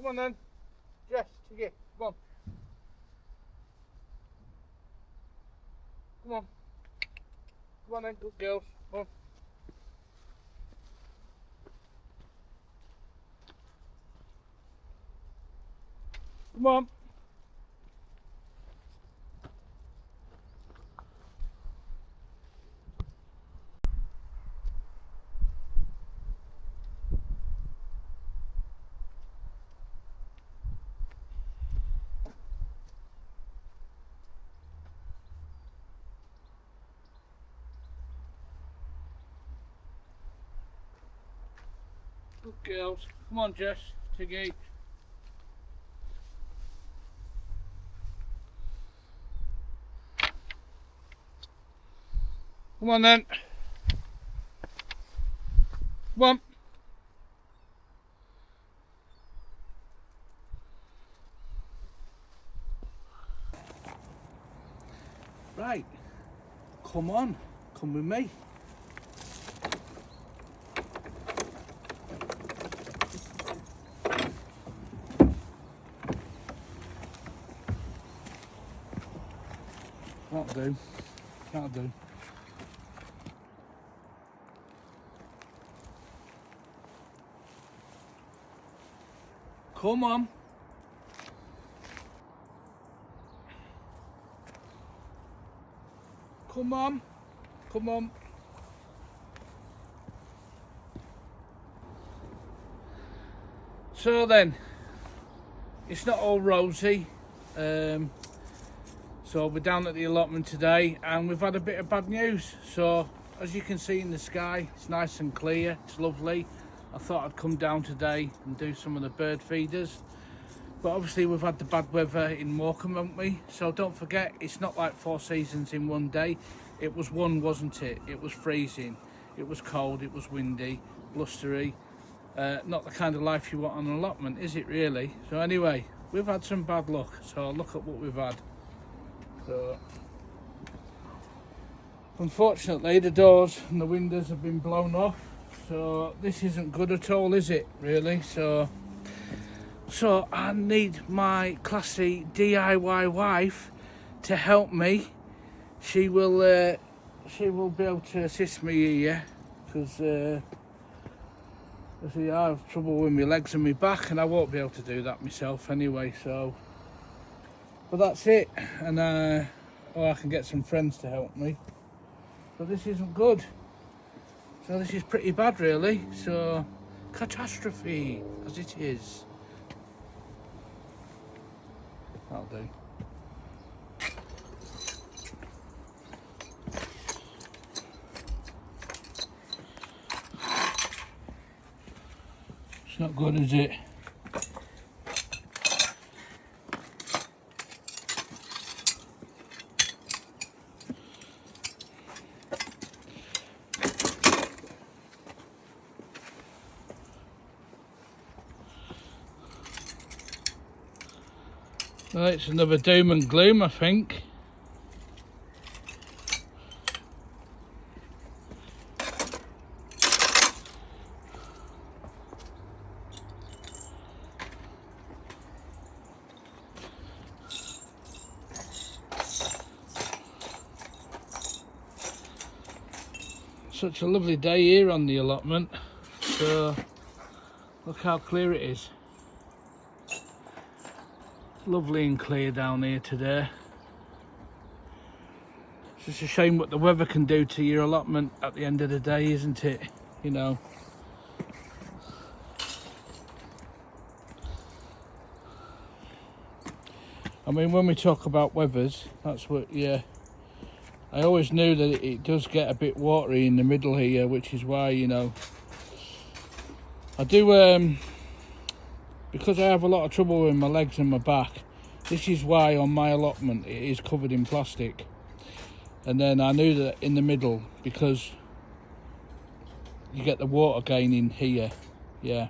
Come on then. Jess, Tigy, come on. Come on. Come on then, good girls. Come on. Come on. Good girls. Come on, Jess, Tigy. Come on then. Come on. Right. Come on. Come with me. That'll do. That'll do. Come on. Come on. Come on. So then, it's not all rosy. So we're down at the allotment today and we've had a bit of bad news. So as you can see in the sky, it's nice and clear, it's lovely. I thought I'd come down today and do some of the bird feeders. But obviously we've had the bad weather in Morecambe, haven't we? So don't forget, it's not like 4 seasons in one day. It was one, wasn't it? It was freezing, it was cold, it was windy, blustery. Not the kind of life you want on an allotment, is it really? So anyway, we've had some bad luck. So look at what we've had. So, unfortunately the doors and the windows have been blown off, so this isn't good at all, is it really? So I need my classy DIY wife to help me. She will be able to assist me here, because I have trouble with my legs and my back and I won't be able to do that myself anyway. So but that's it, and or I can get some friends to help me. But this isn't good. So this is pretty bad really. So catastrophe as it is. That'll do. It's not good, is it? Well, it's another doom and gloom, I think. Such a lovely day here on the allotment. So look how clear it is. Lovely and clear down here today. It's just a shame what the weather can do to your allotment at the end of the day, isn't it? You know. I mean, when we talk about weathers, that's what, yeah. I always knew that it does get a bit watery in the middle here, which is why, you know, I do, because I have a lot of trouble with my legs and my back. This is why on my allotment it is covered in plastic. And then I knew that in the middle, because you get the water gaining here, yeah.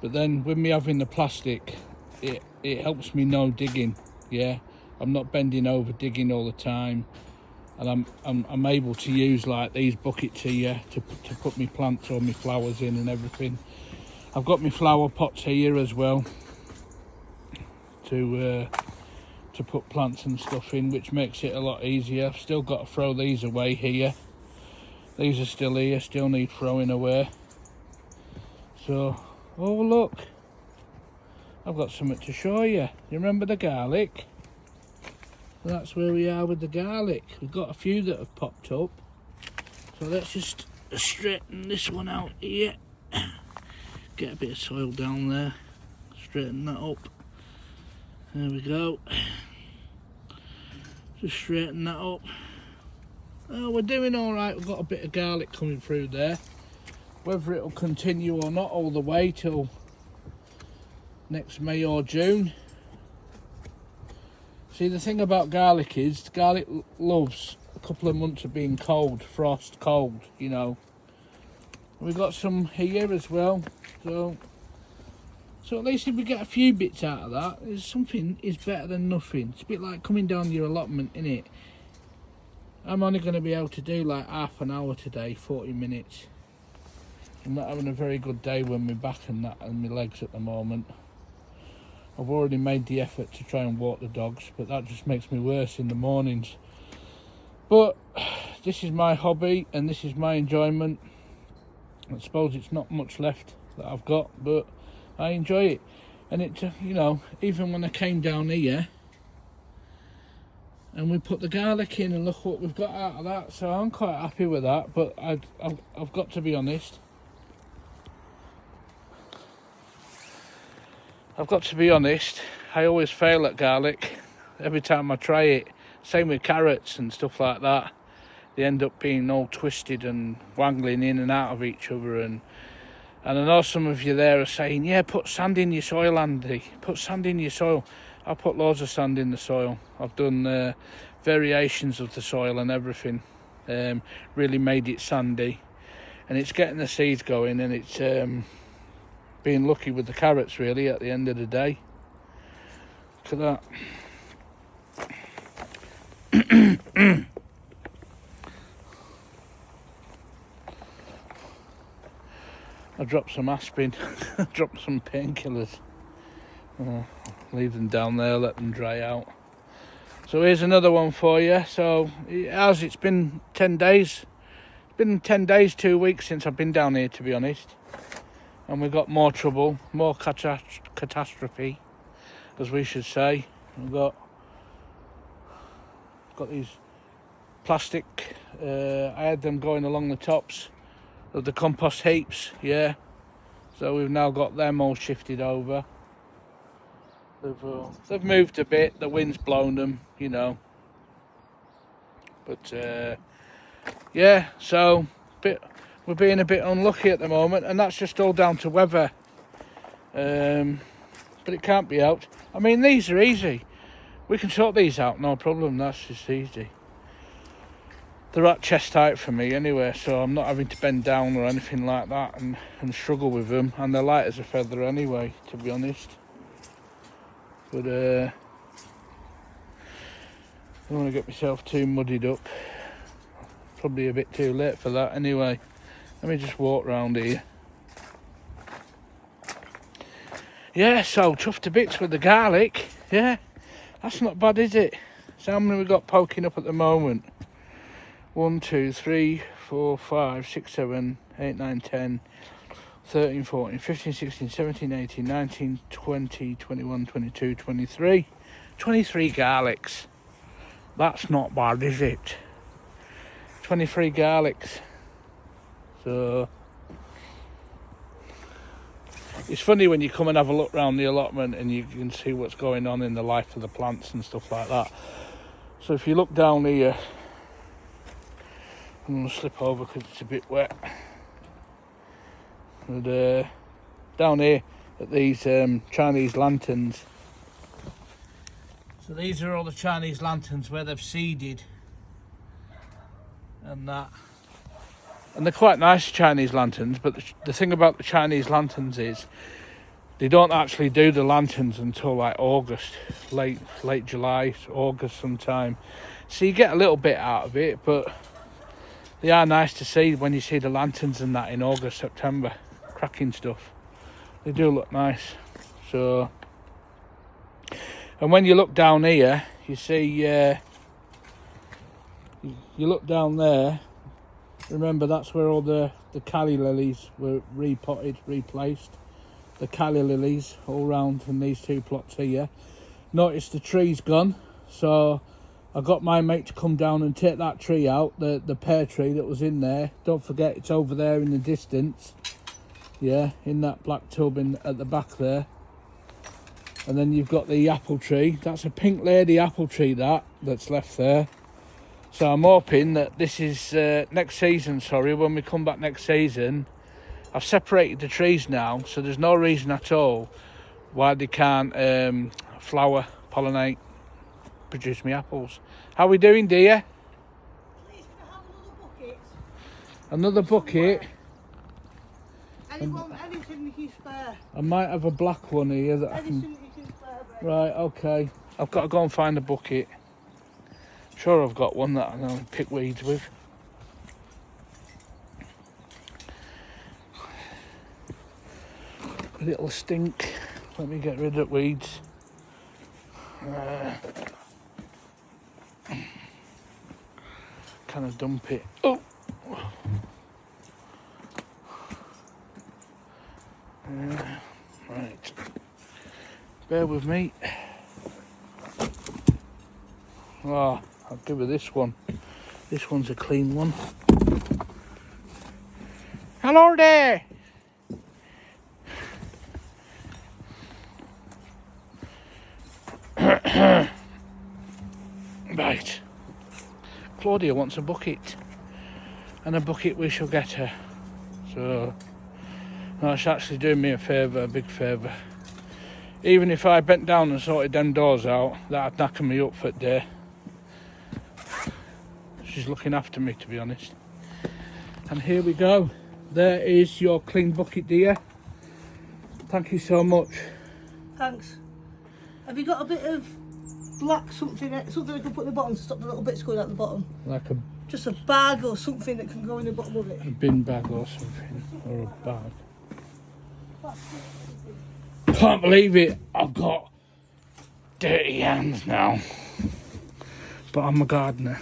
But then with me having the plastic, it helps me no digging, yeah. I'm not bending over digging all the time, and I'm able to use like these buckets here to put my plants or my flowers in and everything. I've got my flower pots here as well to put plants and stuff in, which makes it a lot easier. I've still got to throw these away here. These are still here, still need throwing away. So, oh look, I've got something to show you. You remember the garlic? That's where we are with the garlic. We've got a few that have popped up. So let's just straighten this one out here. Get a bit of soil down there. Straighten that up. There we go. Just straighten that up. Oh, we're doing all right. We've got a bit of garlic coming through there. Whether it'll continue or not all the way till next May or June. See, the thing about garlic is garlic loves a couple of months of being cold, frost, cold, you know. We've got some here as well. So at least if we get a few bits out of that, there's something is better than nothing. It's a bit like coming down your allotment, innit? I'm only going to be able to do like half an hour today, 40 minutes. I'm not having a very good day with my back and that and my legs at the moment. I've already made the effort to try and walk the dogs, but that just makes me worse in the mornings. But this is my hobby and this is my enjoyment. I suppose it's not much left that I've got, but I enjoy it. And it, you know, even when I came down here and we put the garlic in and look what we've got out of that, so I'm quite happy with that. But I've got to be honest. I always fail at garlic every time I try it. Same with carrots and stuff like that. They end up being all twisted and wangling in and out of each other. And I know some of you there are saying, yeah, put sand in your soil, Andy. Put sand in your soil. I put loads of sand in the soil. I've done variations of the soil and everything. Really made it sandy. And it's getting the seeds going, and it's being lucky with the carrots really at the end of the day. Look at that. I dropped some aspirin, dropped some painkillers. Leave them down there, let them dry out. So here's another one for you. So it's been 10 days. It's been 10 days, 2 weeks since I've been down here, to be honest. And we've got more trouble, more catastrophe, as we should say. We've got these plastic, I had them going along the tops of the compost heaps, yeah. So we've now got them all shifted over. They've moved a bit, the wind's blown them, you know. But yeah, so we're being a bit unlucky at the moment, and that's just all down to weather. But it can't be helped. I mean, these are easy. We can sort these out, no problem, that's just easy. They're at chest height for me anyway, so I'm not having to bend down or anything like that and struggle with them. And they're light as a feather anyway, to be honest. But I don't want to get myself too muddied up. Probably a bit too late for that anyway. Let me just walk round here. Yeah, so chuffed to bits with the garlic. Yeah, that's not bad, is it? So how many we got poking up at the moment? 1, 2, 3, 4, 5, 6, 7, 8, 9, 10, 13, 14, 15, 16, 17, 18, 19, 20, 21, 22, 23. 23 garlics. That's not bad, is it? 23 garlics. So it's funny when you come and have a look around the allotment and you can see what's going on in the life of the plants and stuff like that. So if you look down here, I'm going to slip over because it's a bit wet. And down here at these Chinese lanterns. So these are all the Chinese lanterns where they've seeded and that. And they're quite nice Chinese lanterns, but the thing about the Chinese lanterns is they don't actually do the lanterns until like August, late July, August sometime. So you get a little bit out of it, but they are nice to see when you see the lanterns and that in August, September. Cracking stuff. They do look nice. So, and when you look down here, you see, you look down there, remember that's where all the calla lilies were repotted, replaced. The calla lilies all round in these two plots here. Notice the tree's gone, so I got my mate to come down and take that tree out, the pear tree that was in there. Don't forget it's over there in the distance. Yeah, in that black tub at the back there. And then you've got the apple tree. That's a pink lady apple tree that's left there. So I'm hoping that this is next season, when we come back next season. I've separated the trees now, so there's no reason at all why they can't flower, pollinate, produce me apples. How are we doing, dear? Please, can I have another bucket? Another bucket? Anything you can spare. I might have a black one here that I can... Anything you can spare, babe. Right, okay. I've got to go and find a bucket. Sure I've got one that I can pick weeds with. A little stink. Let me get rid of weeds. Kind of dump it. Oh! Right. Bear with me. Oh, I'll give her this one. This one's a clean one. Hello there! Right. Claudia wants a bucket. And a bucket we shall get her. So, no, it's actually doing me a favour, a big favour. Even if I bent down and sorted them doors out, that'd knacker me up for the day. She's looking after me, to be honest. And here we go. There is your clean bucket, dear. Thank you so much. Thanks. Have you got a bit of black something I can put in the bottom to stop the little bits going out the bottom? Like just a bag or something that can go in the bottom of it. A bin bag or something, or a bag. Can't believe it. I've got dirty hands now. But I'm a gardener.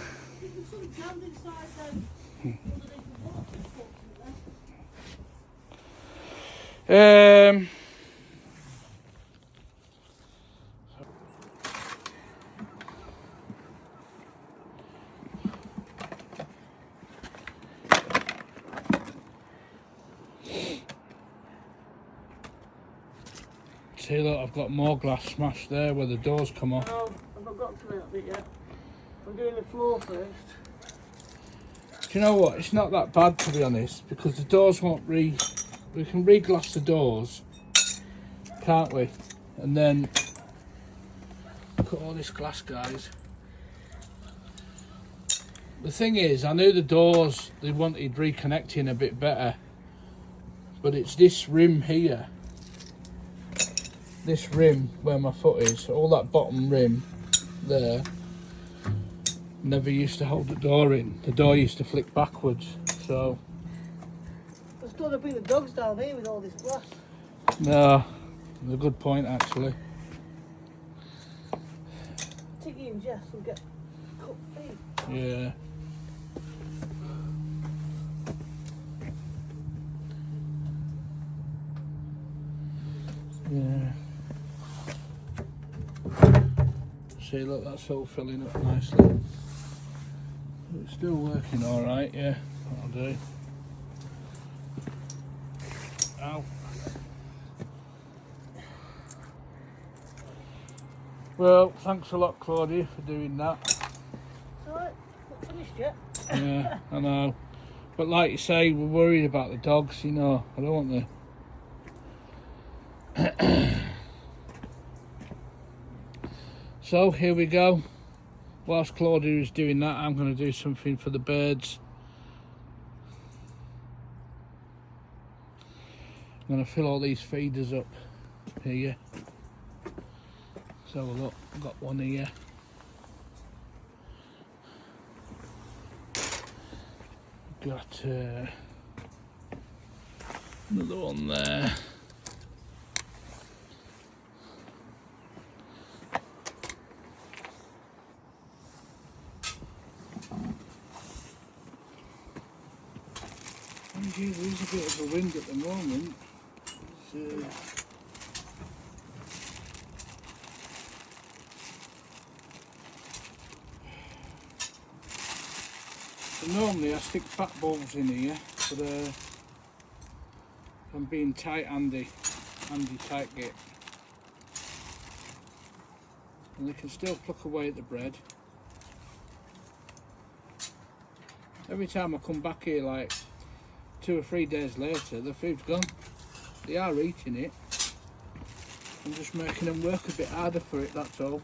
See, look, I've got more glass smashed there where the doors come off. No, I've not got to that bit yet. I'm doing the floor first. Do you know what? It's not that bad, to be honest, because the doors won't we can re-glass the doors, can't we? And then look at all this glass, guys. The thing is, I knew the doors, they wanted reconnecting a bit better, but it's this rim here. This rim where my foot is, all that bottom rim there, never used to hold the door in. The door used to flick backwards, so... There's got to be the dogs down here with all this glass. No, that's a good point, actually. Tigy and Jess will get cooked feet. Yeah. Yeah. See, look, that's all filling up nicely. It's still working all right, yeah. That'll do. Ow. Well, thanks a lot, Claudia, for doing that. It's alright, not finished yet. Yeah, I know. But like you say, we're worried about the dogs, you know. I don't want the... So here we go. Whilst Claudia is doing that, I'm going to do something for the birds. I'm going to fill all these feeders up here. So look, I've got one here. Got another one there. Gee, there is a bit of a wind at the moment. So normally I stick fat bulbs in here, but I'm being tight-handy, tight git. And they can still pluck away at the bread. Every time I come back here, like 2 or 3 days later, the food's gone. They are eating it. I'm just making them work a bit harder for it, that's all.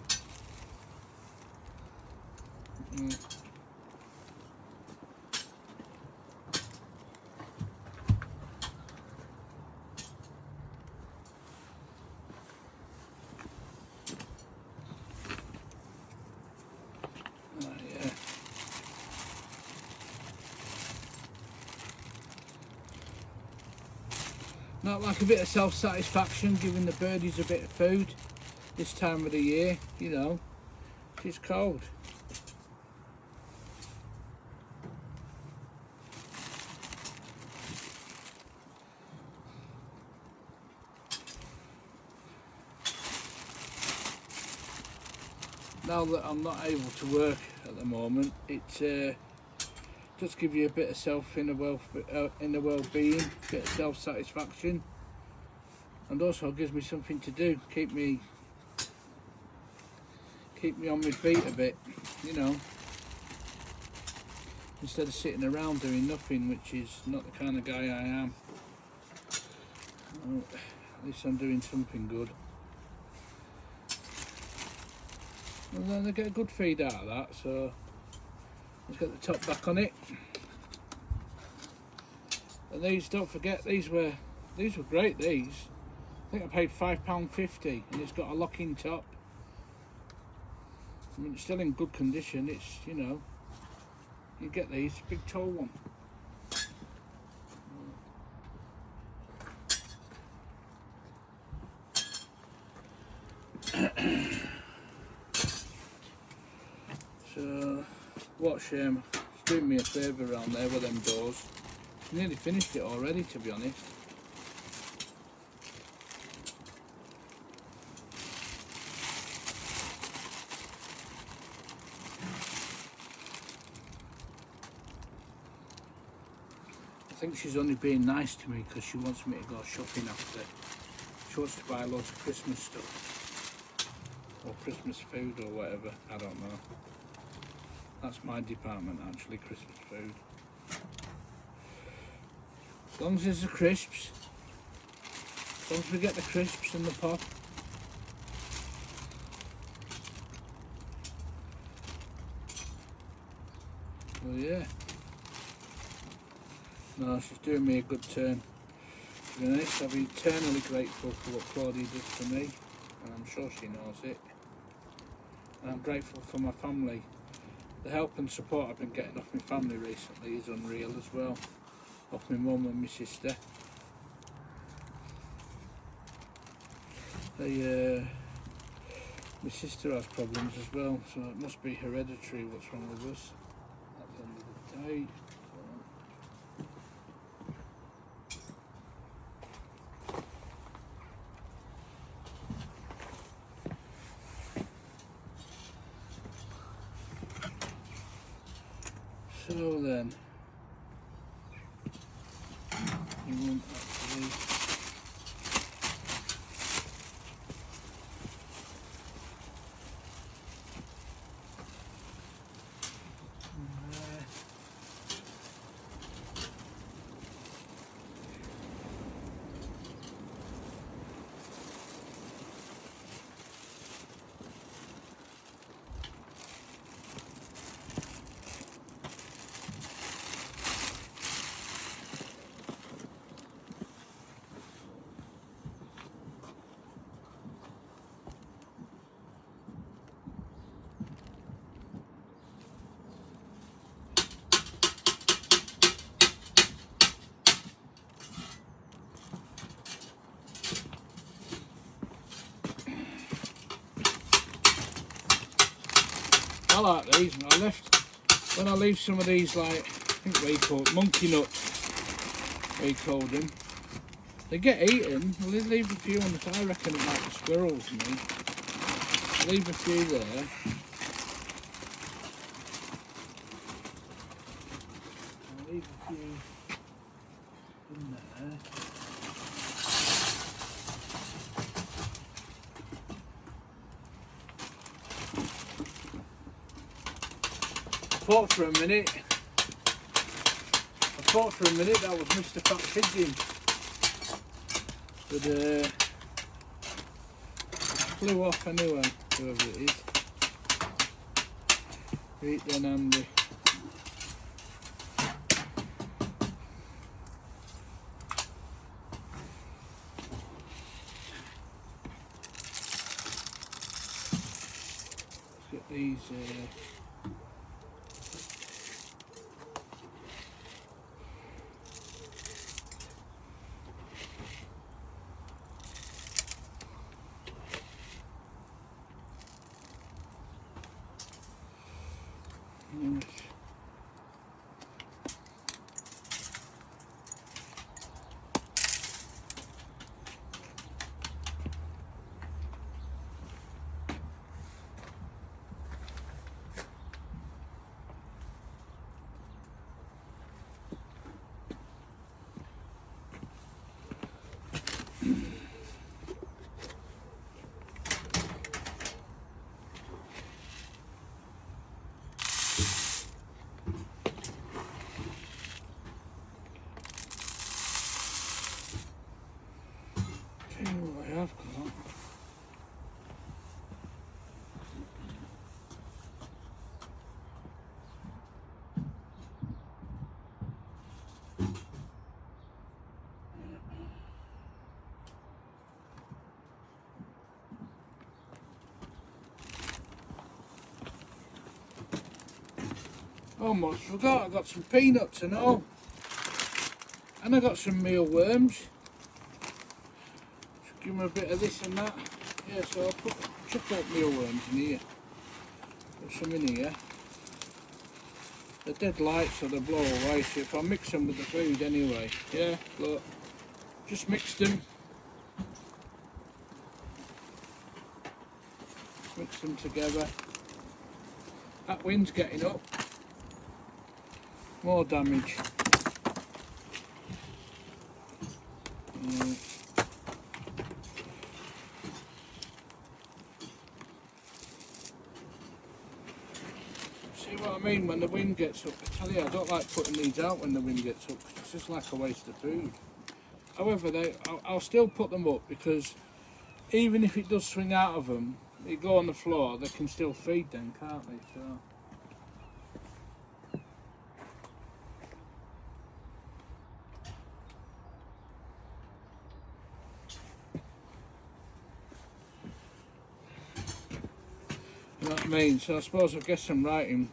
Yeah. Not like a bit of self-satisfaction giving the birdies a bit of food this time of the year, you know, it's cold. Now that I'm not able to work at the moment, it does give you a bit of inner well-being, a bit of self-satisfaction, and also gives me something to do, keep me on my feet a bit, you know, instead of sitting around doing nothing, which is not the kind of guy I am. Well, at least I'm doing something good. And then I get a good feed out of that, so let's get the top back on it. And these, don't forget, these were great, these. I think I paid £5.50 and it's got a lock-in top. I mean, it's still in good condition, it's, you know, you get these, big tall one. So, what a shame. It's doing me a favour around there with them doors. Nearly finished it already, to be honest. I think she's only being nice to me because she wants me to go shopping after. She wants to buy loads of Christmas stuff. Or Christmas food or whatever, I don't know. That's my department actually, Christmas food. As long as there's the crisps. As long as we get the crisps in the pot. Well, yeah. No, she's doing me a good turn. To be honest, I'm eternally grateful for what Claudia does for me, and I'm sure she knows it. And I'm grateful for my family. The help and support I've been getting off my family recently is unreal as well. Off my mum and my sister. My sister has problems as well, so it must be hereditary what's wrong with us at the end of the day. So then, you won't actually I like these. When I leave some of these, like, I think they call it monkey nuts, he called them. They get eaten. They leave a few on the side. I reckon it like the squirrels and me. Leave a few there. I'll leave a few in there. I thought for a minute that was Mr. Fat Pigeon, but flew off anyway, whoever it is. Right then, Andy. Let's get these. Almost forgot, I got some peanuts and all. And I got some mealworms. Just give them a bit of this and that. Yeah, so I'll chuck out mealworms in here. Put some in here. They're dead light, so they blow away. So if I mix them with the food anyway, yeah, look, just mixed them. Mix them together. That wind's getting up. More damage. See what I mean when the wind gets up? I tell you, I don't like putting these out when the wind gets up. It's just like a waste of food. However, I'll still put them up because even if it does swing out of them, they go on the floor, they can still feed them, can't they? So. You know what I mean? So I suppose I guess I'm right in,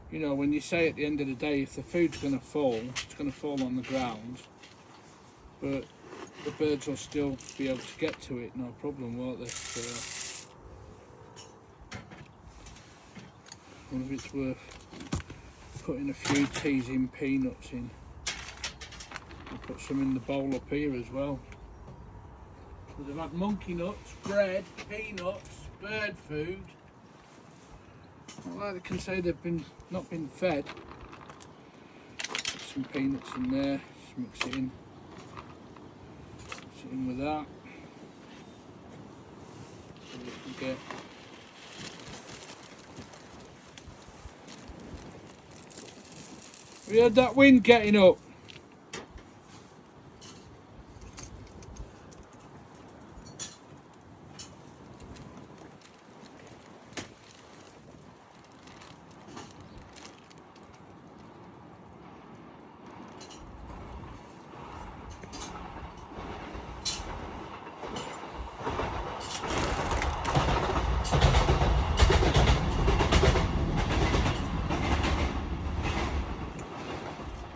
you know, when you say at the end of the day, if the food's going to fall, it's going to fall on the ground, but the birds will still be able to get to it, no problem, won't they? So, I wonder if it's worth putting a few teasing peanuts in. I'll put some in the bowl up here as well. So they've had monkey nuts, bread, peanuts, bird food. Not like they can say they've not been fed. Put some peanuts in there, just mix it in. Mix it in with that. So we can get we had that wind getting up.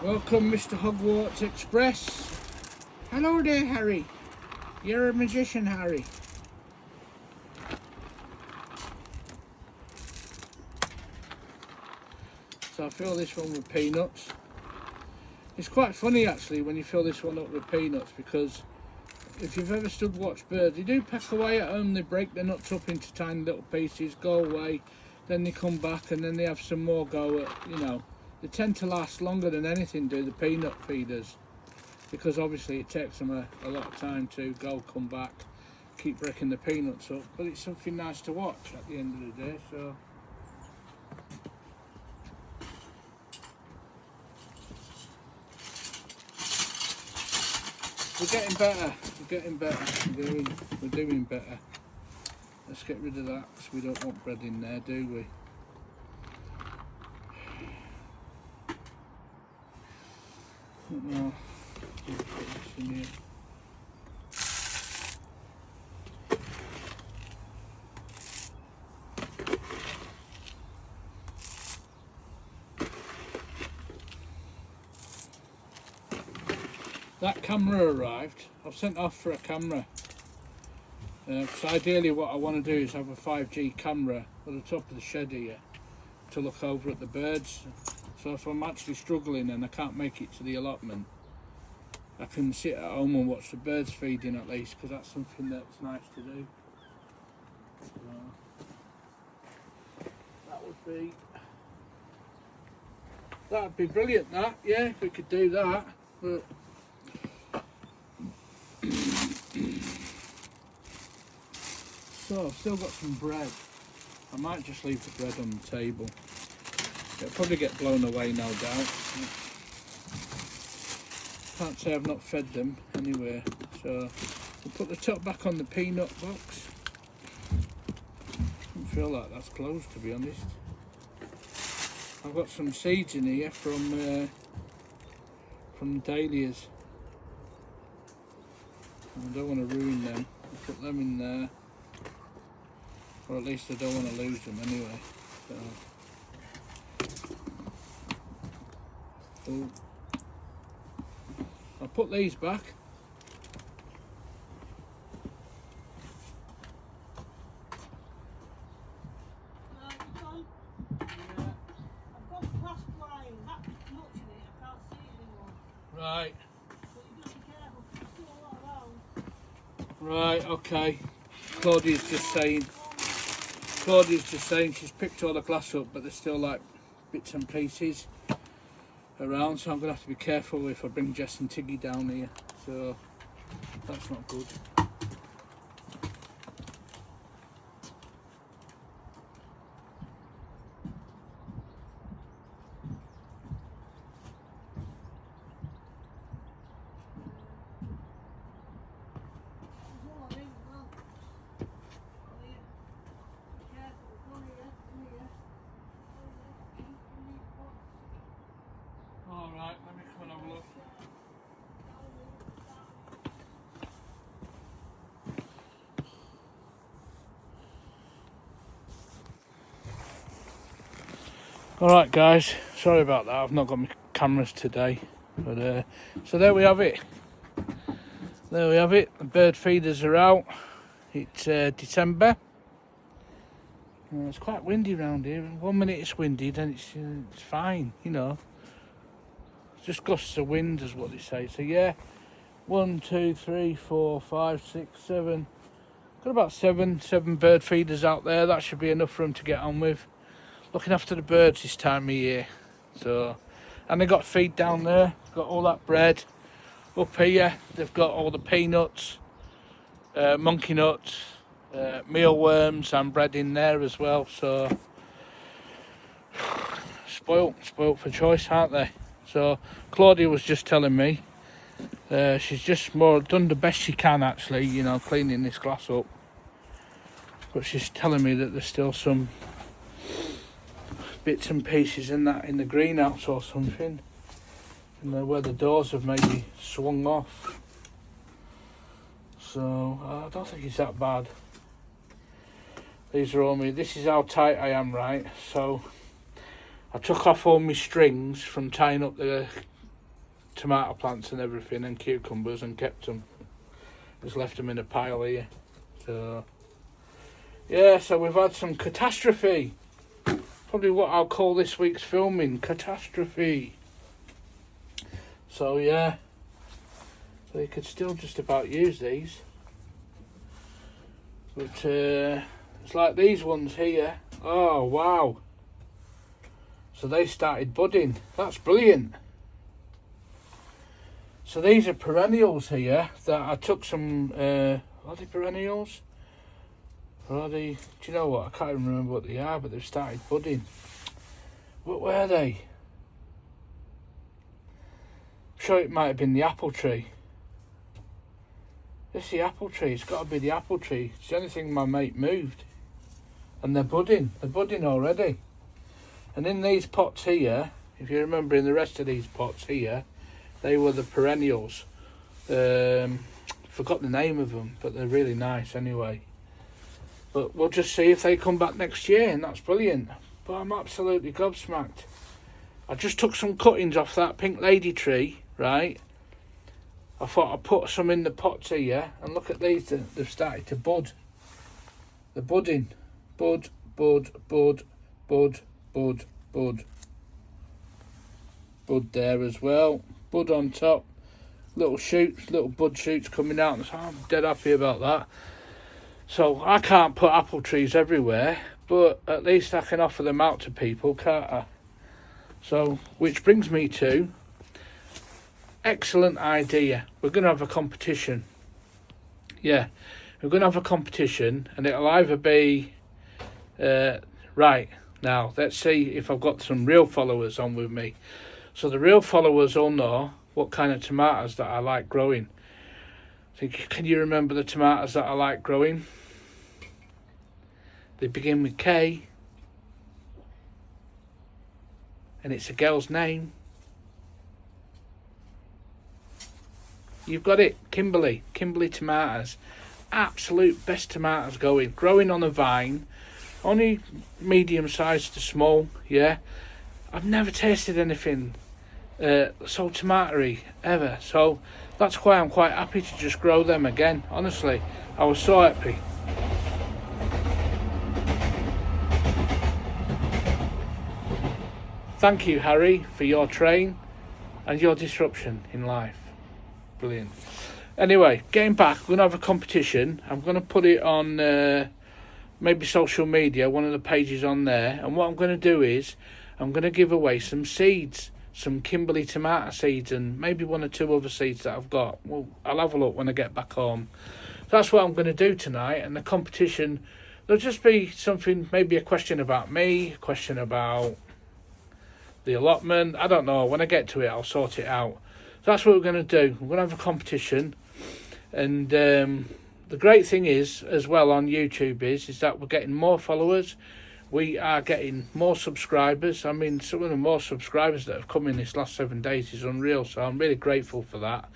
Welcome, Mr. Hogwarts Express. Hello there, Harry. You're a magician, Harry. So I fill this one with peanuts. It's quite funny actually when you fill this one up with peanuts, because if you've ever stood watch birds, they do peck away at them, they break their nuts up into tiny little pieces, go away, then they come back and then they have some more go at, you know. They tend to last longer than anything do, the peanut feeders, because obviously it takes them a lot of time to go, come back, keep breaking the peanuts up, but it's something nice to watch at the end of the day. So we're getting better, we're doing better. Let's get rid of that because we don't want bread in there, do we? No. Put this in here. That camera arrived. I've sent off for a camera. So ideally what I want to do is have a 5G camera at the top of the shed here to look over at the birds. So if I'm actually struggling and I can't make it to the allotment, I can sit at home and watch the birds feeding at least, because that's something that's nice to do. So that'd be brilliant, that, yeah, if we could do that. But so I've still got some bread. I might just leave the bread on the table. It'll probably get blown away, no doubt. Can't say I've not fed them anywhere. So we'll put the top back on the peanut box. I don't feel like that's closed, to be honest. I've got some seeds in here from dahlias. I don't want to ruin them. I'll put them in there. Or at least I don't want to lose them anyway. So. Oh. I'll put these back. Right, Tom. Yeah. I've got glass blind. That much in it, I can't see it anymore. Right. But you got to be careful, there's still a lot around. Right, okay. Claudia's just saying she's picked all the glass up, but there's still like bits and pieces around, so I'm going to have to be careful if I bring Jess and Tigy down here, so that's not good. Alright, let me come and have a look. Alright guys, sorry about that, I've not got my cameras today, but so there we have it. There we have it, the bird feeders are out. It's December. It's quite windy around here. 1 minute it's windy, then it's fine, you know. Just gusts of wind is what they say. So yeah, 1, 2, 3, 4, 5, 6, 7. Got about seven bird feeders out there. That should be enough for them to get on with. Looking after the birds this time of year. So, and they got feed down there. Got all that bread. Up here, they've got all the peanuts, monkey nuts, mealworms, and bread in there as well. So, spoilt for choice, aren't they? So Claudia was just telling me she's just done the best she can actually, you know, cleaning this glass up. But she's telling me that there's still some bits and pieces in the greenhouse or something, and where the doors have maybe swung off. So I don't think it's that bad. These are all me. This is how tight I am, right? So I took off all my strings from tying up the tomato plants and everything and cucumbers and kept them. Just left them in a pile here. So yeah, so we've had some catastrophe. Probably what I'll call this week's filming, catastrophe. So yeah, so you could still just about use these. But it's like these ones here. Oh wow. So they started budding. That's brilliant. So these are perennials here that I took some, are they perennials? Or are they, do you know what, I can't even remember what they are, but they've started budding. What were they? I'm sure it might have been the apple tree. This is the apple tree, it's got to be the apple tree. It's the only thing my mate moved. And they're budding already. And in these pots here, if you remember in the rest of these pots here, they were the perennials. Forgot the name of them, but they're really nice anyway. But we'll just see if they come back next year, and that's brilliant. But I'm absolutely gobsmacked. I just took some cuttings off that pink lady tree, right? I thought I'd put some in the pots here, and look at these, they've started to bud. They're budding. Bud, bud, bud, bud, bud, bud. Bud there as well. Bud on top. Little shoots, little bud shoots coming out. So I'm dead happy about that. So I can't put apple trees everywhere, but at least I can offer them out to people, can't I? So, which brings me to, excellent idea. We're going to have a competition. Yeah, we're going to have a competition, and it'll either be, right, now let's see if I've got some real followers on with me. So the real followers all know what kind of tomatoes that I like growing. Can you remember the tomatoes that I like growing? They begin with K. And it's a girl's name. You've got it, Kimberly. Kimberly tomatoes. Absolute best tomatoes going. Growing on a vine. Only medium sized to small, yeah. I've never tasted anything so tomatoey ever. So that's why I'm quite happy to just grow them again. Honestly, I was so happy. Thank you, Harry, for your train and your disruption in life. Brilliant. Anyway, getting back, we're going to have a competition. I'm going to put it on maybe social media, one of the pages on there. And what I'm going to do is I'm going to give away some seeds. Some Kimberley tomato seeds and maybe one or two other seeds that I've got. Well, I'll have a look when I get back home. That's what I'm going to do tonight. And the competition, there'll just be something, maybe a question about me, a question about the allotment. I don't know. When I get to it, I'll sort it out. So that's what we're going to do. We're going to have a competition. And the great thing is, as well on YouTube, is that we're getting more followers. We are getting more subscribers. I mean, some of the more subscribers that have come in this last 7 days is unreal. So I'm really grateful for that.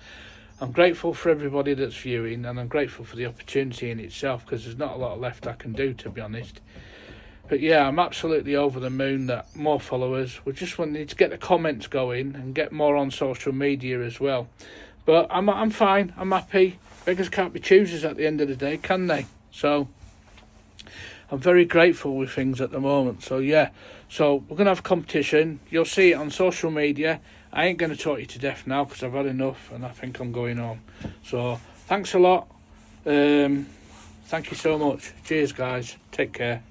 I'm grateful for everybody that's viewing, and I'm grateful for the opportunity in itself, because there's not a lot left I can do, to be honest. But yeah, I'm absolutely over the moon that more followers. We just need to get the comments going and get more on social media as well. But I'm fine. I'm happy. Beggars can't be choosers at the end of the day, can they? So I'm very grateful with things at the moment. So yeah, so we're going to have a competition. You'll see it on social media. I ain't going to talk you to death now because I've had enough and I think I'm going home. So thanks a lot. Thank you so much. Cheers, guys. Take care.